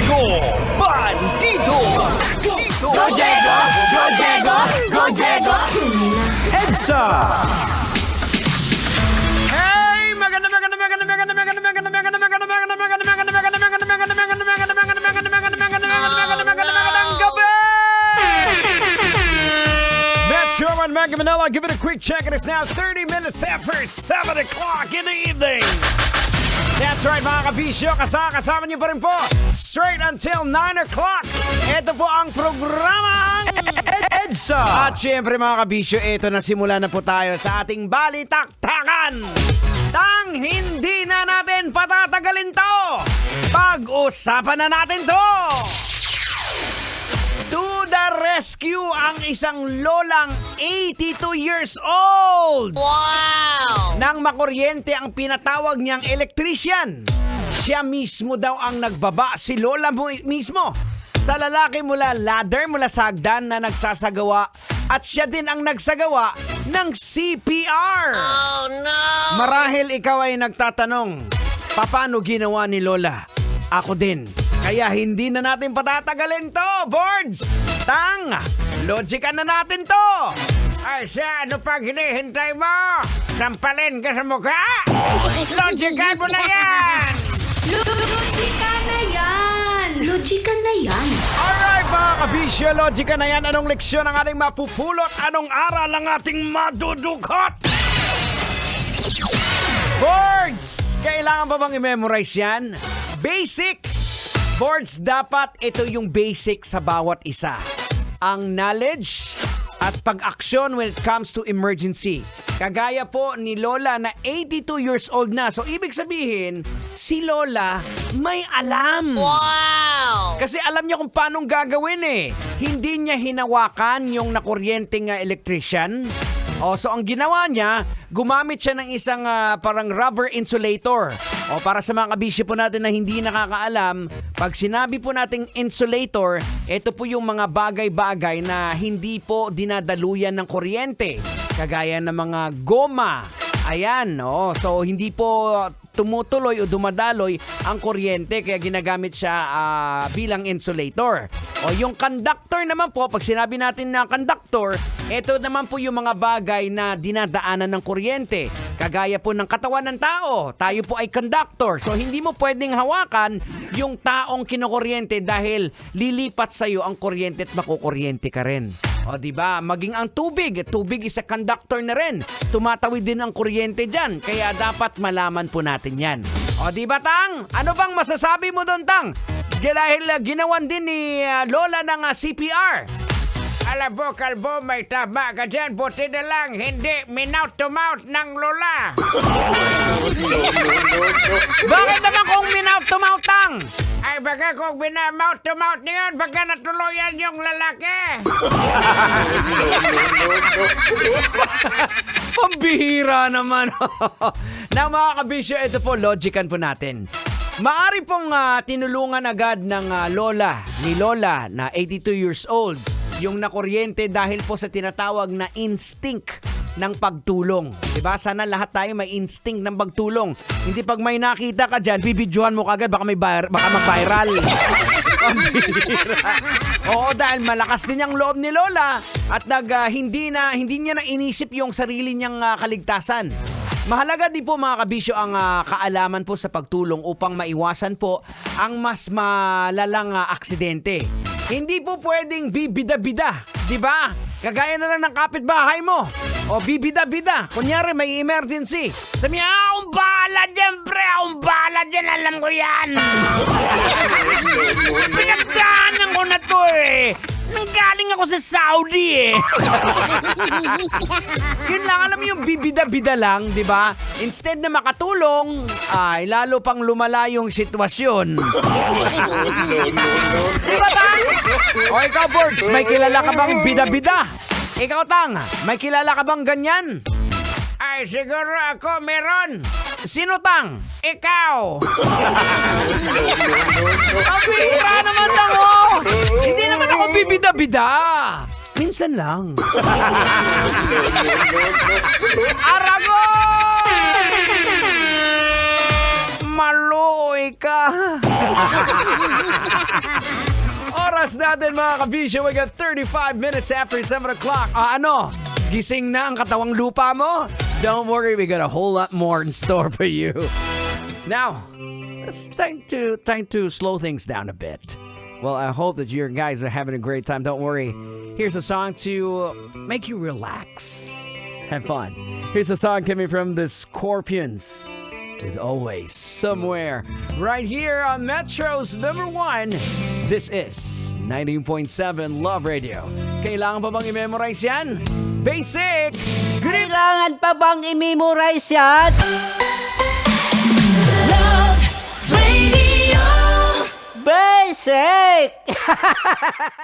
Diego Bandido. Go Diego! Go Diego! Go Diego! EDSA. Hey! Magandang gabi! Metro and Mega Manila, give it a quick check. It is now 30 minutes after 7 o'clock in the evening. That's right mga kabisyo, kasama niyo pa rin po straight until 9 o'clock. Ito po ang programang EDSA. At syempre mga kabisyo, ito na simula na po tayo sa ating balitaktakan. Hindi na natin patatagalin to. Pag-usapan na natin to. To the rescue ang isang lolang 82 years old. Wow! Nang makuryente ang pinatawag niyang electrician. Siya mismo daw ang nagbaba, si lola mismo. Sa lalaki mula ladder, mula sa hagdan na nagsasagawa. At siya din ang nagsagawa ng CPR. Oh no! Marahil ikaw ay nagtatanong, paano ginawa ni lola? Ako din. Kaya hindi na natin patatagalin to, boards! Logican na natin to! Ay siya, ano pang hinihintay mo? Sampalin ka sa mukha? Logican mo na yan! Logika na yan! Logika na yan! Alright mga kabisyo, logican na yan. Anong leksyon ang ating mapupulot? Anong aral ang ating madudukot? Boards! Kailangan ba bang i-memorize yan? Basic! Boards, dapat ito yung basic sa bawat isa. Ang knowledge at pag-aksyon when it comes to emergency. Kagaya po ni Lola na 82 years old na. So, ibig sabihin, si Lola may alam. Wow! Kasi alam niya kung paano gagawin eh. Hindi niya hinawakan yung nakuryenteng electrician. So ang ginawa niya, gumamit siya ng isang parang rubber insulator. Para sa mga kabisyo po natin na hindi nakakaalam, pag sinabi po nating insulator, ito po yung mga bagay-bagay na hindi po dinadaluyan ng kuryente. Kagaya ng mga goma. Ayan, so hindi po tumutuloy o dumadaloy ang kuryente kaya ginagamit siya bilang insulator. Yung conductor naman po, pag sinabi natin na conductor, ito naman po yung mga bagay na dinadaanan ng kuryente. Kagaya po ng katawan ng tao, tayo po ay conductor. So hindi mo pwedeng hawakan yung taong kinukuryente dahil lilipat sa'yo ang kuryente at makukuryente ka rin. Diba? Maging ang tubig is a conductor na rin. Tumatawid din ang kuryente dyan. Kaya dapat malaman po natin yan. Diba, Tang? Ano bang masasabi mo doon, Tang? Dahil ginawan din ni Lola ng CPR. Alam mo, Kalbo, may tama ka dyan. Buti na lang, hindi minout-to-mouth ng Lola. Bakit naman kung minout-to-mouth, Tang? Ay, baka kung mouth-to-mouth niyon, baka natuluyan yung lalaki. Pambihira naman. Na mga kabisyo, ito po, logican po natin. Maari pong tinulungan agad ng ni Lola na 82 years old yung nakuryente dahil po sa tinatawag na instinct ng pagtulong. Diba? Sana lahat tayo may instinct ng pagtulong. Hindi pag may nakita ka dyan, bibidyohan mo kagad, baka mag-viral. Oo, dahil malakas din ang loob ni Lola at hindi niya na inisip yung sarili niyang kaligtasan. Mahalaga din po mga kabisyo ang kaalaman po sa pagtulong upang maiwasan po ang mas malalang aksidente. Hindi po pwedeng bibida-bida, di ba? Kagaya na lang ng kapitbahay mo. Bibida-bida. Kunyari may emergency. Sabi niya, akong bahala dyan, pre. Akong bahala dyan, alam ko yan. Pinagdaanan ko na to eh. Nanggaling ako sa Saudi eh. Yun lang, alam mo yung bibida-bida lang, di ba? Instead na makatulong, ay lalo pang lumala yung sitwasyon. Di ba, Tang? O ikaw, Borgs, may kilala ka bang bida-bida? Ikaw, Tang, may kilala ka bang ganyan? Ay, siguro ako meron. Sino, Tang? Ikaw. Pabira naman ako. Hindi naman ako bibida-bida. Minsan lang. Arago! Maluoy ka. Oras natin mga kabisyo. We got 35 minutes after 7 o'clock. Ano? Gising na ang katawang lupa mo? Don't worry, we got a whole lot more in store for you. Now, it's time to slow things down a bit. Well, I hope that you guys are having a great time. Don't worry. Here's a song to make you relax. Have fun. Here's a song coming from the Scorpions with Always Somewhere. Right here on Metro's #1. This is 19.7 Love Radio. Kailangan pa bang i-memorize yan? Basic! Kailangan pa bang i-memorize yan? Love Radio. Basic!